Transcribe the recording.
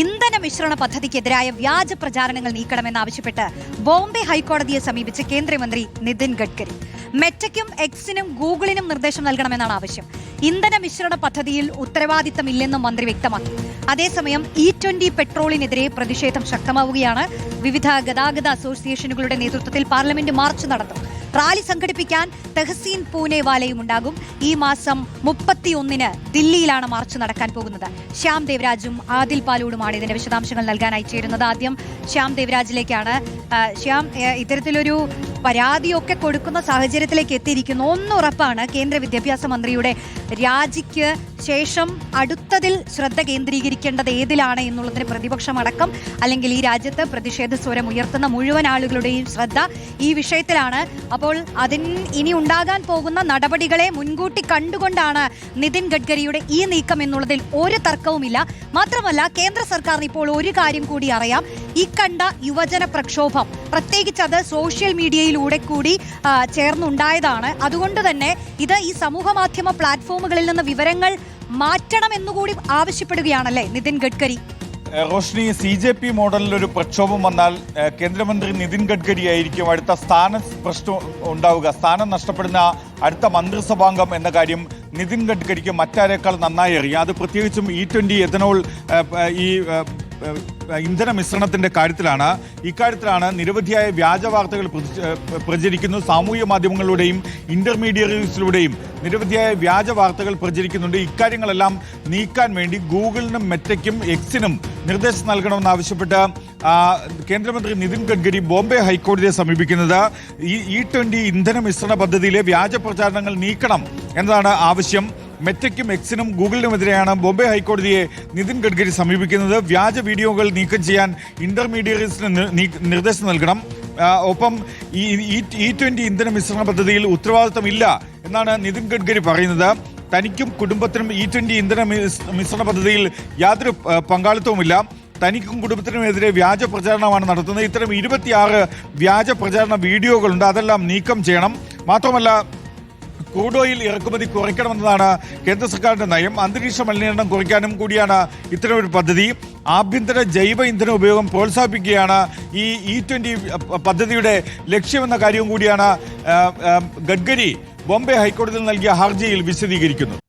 ഇന്ധന മിശ്രണ പദ്ധതിക്കെതിരായ വ്യാജ പ്രചാരണങ്ങൾ നീക്കണമെന്നാവശ്യപ്പെട്ട് ബോംബെ ഹൈക്കോടതിയെ സമീപിച്ച് കേന്ദ്രമന്ത്രി നിതിൻ ഗഡ്കരി. മെറ്റയ്ക്കും എക്സിനും ഗൂഗിളിനും നിർദ്ദേശം നൽകണമെന്നാണ് ആവശ്യം. ഇന്ധന മിശ്രണ പദ്ധതിയിൽ ഉത്തരവാദിത്തമില്ലെന്നും മന്ത്രി വ്യക്തമാക്കി. അതേസമയം E20 പെട്രോളിനെതിരെ പ്രതിഷേധം ശക്തമാവുകയാണ്. വിവിധ ഗതാഗത അസോസിയേഷനുകളുടെ നേതൃത്വത്തിൽ പാർലമെന്റ് മാർച്ച് നടത്തും. റാലി സംഘടിപ്പിക്കാൻ തെഹ്സീൻ പൂനെവാലയും ഉണ്ടാകും. ഈ മാസം 31-ന് ദില്ലിയിലാണ് മാർച്ച് നടക്കാൻ പോകുന്നത്. ശ്യാം ദേവരാജും ആദിൽ പാലോടുമാണ് ഇതിന്റെ വിശദാംശങ്ങൾ നൽകാനായി ചേരുന്നത്. ആദ്യം ശ്യാം ദേവരാജിലേക്കാണ്. ശ്യാം, ഇത്തരത്തിലൊരു പരാതിയൊക്കെ കൊടുക്കുന്ന സാഹചര്യത്തിലേക്ക് എത്തിയിരിക്കുന്നു. ഒന്നുറപ്പാണ്, കേന്ദ്ര വിദ്യാഭ്യാസ മന്ത്രിയുടെ രാജിക്ക് ശേഷം അടുത്തതിൽ ശ്രദ്ധ കേന്ദ്രീകരിക്കേണ്ടത് ഏതിലാണ് എന്നുള്ളതിന് പ്രതിപക്ഷമടക്കം അല്ലെങ്കിൽ ഈ രാജ്യത്ത് പ്രതിഷേധ സ്വരം ഉയർത്തുന്ന മുഴുവൻ ആളുകളുടെയും ശ്രദ്ധ ഈ വിഷയത്തിലാണ്. അപ്പോൾ ഇനി ഉണ്ടാകാൻ പോകുന്ന നടപടികളെ മുൻകൂട്ടി കണ്ടുകൊണ്ടാണ് നിതിൻ ഗഡ്കരിയുടെ ഈ നീക്കം എന്നുള്ളതിൽ ഒരു തർക്കവുമില്ല. മാത്രമല്ല, കേന്ദ്ര സർക്കാരിന് ഇപ്പോൾ ഒരു കാര്യം കൂടി അറിയാം. ഈ കണ്ട യുവജന പ്രക്ഷോഭം, പ്രത്യേകിച്ച് അത് സോഷ്യൽ മീഡിയയിലൂടെ കൂടി ചേർന്നുണ്ടായതാണ്. അതുകൊണ്ട് തന്നെ ഇത് ഈ സമൂഹ മാധ്യമ പ്ലാറ്റ്ഫോമുകളിൽ നിന്ന് വിവരങ്ങൾ മാറ്റണമെന്നുകൂടി ആവശ്യപ്പെടുകയാണല്ലേ നിതിൻ ഗഡ്കരി? റോഷ്നി, CJP മോഡലിൽ ഒരു പ്രക്ഷോഭം വന്നാൽ കേന്ദ്രമന്ത്രി നിതിൻ ഗഡ്കരി ആയിരിക്കും അടുത്ത പ്രശ്നം ഉണ്ടാവുക. സ്ഥാനം നഷ്ടപ്പെടുന്ന അടുത്ത മന്ത്രിസഭാംഗം എന്ന കാര്യം നിതിൻ ഗഡ്കരിക്ക് മറ്റാരേക്കാൾ നന്നായി അറിയാം. അത് പ്രത്യേകിച്ചും E20 എഥനോൾ ഇന്ധന മിശ്രണത്തിന്റെ കാര്യത്തിലാണ്. ഇക്കാര്യത്തിലാണ് നിരവധിയായ വ്യാജ വാർത്തകൾ പ്രചരിക്കുന്നു. സാമൂഹ്യ മാധ്യമങ്ങളിലൂടെയും ഇന്റർമീഡിയറീസിലൂടെയും നിരവധിയായ വ്യാജ വാർത്തകൾ പ്രചരിക്കുന്നുണ്ട്. ഇക്കാര്യങ്ങളെല്ലാം നീക്കാൻ വേണ്ടി ഗൂഗിളിനും മെറ്റയ്ക്കും എക്സിനും നിർദ്ദേശം നൽകണമെന്നാവശ്യപ്പെട്ട് കേന്ദ്രമന്ത്രി നിതിൻ ഗഡ്കരി ബോംബെ ഹൈക്കോടതിയെ സമീപിക്കുന്നത് E20 ഇന്ധന മിശ്രണ പദ്ധതിയിലെ വ്യാജ പ്രചാരണങ്ങൾ നീക്കണം എന്നതാണ് ആവശ്യം. മെറ്റയ്ക്കും എക്സിനും ഗൂഗിളിനുമെതിരെയാണ് ബോംബെ ഹൈക്കോടതിയെ നിതിൻ ഗഡ്കരി സമീപിക്കുന്നത്. വ്യാജ വീഡിയോകൾ നീക്കം ചെയ്യാൻ ഇന്റർമീഡിയറീസിന് നിർദ്ദേശം നൽകണം. ഒപ്പം ഈ E20 ഇന്ധന മിശ്രണ പദ്ധതിയിൽ ഉത്തരവാദിത്തമില്ല എന്നാണ് നിതിൻ ഗഡ്കരി പറയുന്നത്. തനിക്കും കുടുംബത്തിനും E20 ഇന്ധന മിശ്രണ പദ്ധതിയിൽ യാതൊരു പങ്കാളിത്തവുമില്ല. തനിക്കും കുടുംബത്തിനുമെതിരെ വ്യാജ പ്രചാരണമാണ് നടത്തുന്നത്. ഇത്തരം 26 വ്യാജ പ്രചാരണ വീഡിയോകളുണ്ട്. അതെല്ലാം നീക്കം ചെയ്യണം. മാത്രമല്ല, ക്രൂഡ് ഓയിൽ ഇറക്കുമതി കുറയ്ക്കണമെന്നതാണ് കേന്ദ്ര സർക്കാരിന്റെ നയം. അന്തരീക്ഷ മലിനീകരണം കുറയ്ക്കാനും കൂടിയാണ് ഇത്തരമൊരു പദ്ധതി. ആഭ്യന്തര ജൈവ ഇന്ധന ഉപയോഗം പ്രോത്സാഹിപ്പിക്കുകയാണ് ഈ E20 പദ്ധതിയുടെ ലക്ഷ്യമെന്ന കാര്യവും കൂടിയാണ് ഗഡ്കരി ബോംബെ ഹൈക്കോടതിയിൽ നൽകിയ ഹർജിയിൽ വിശദീകരിക്കുന്നത്.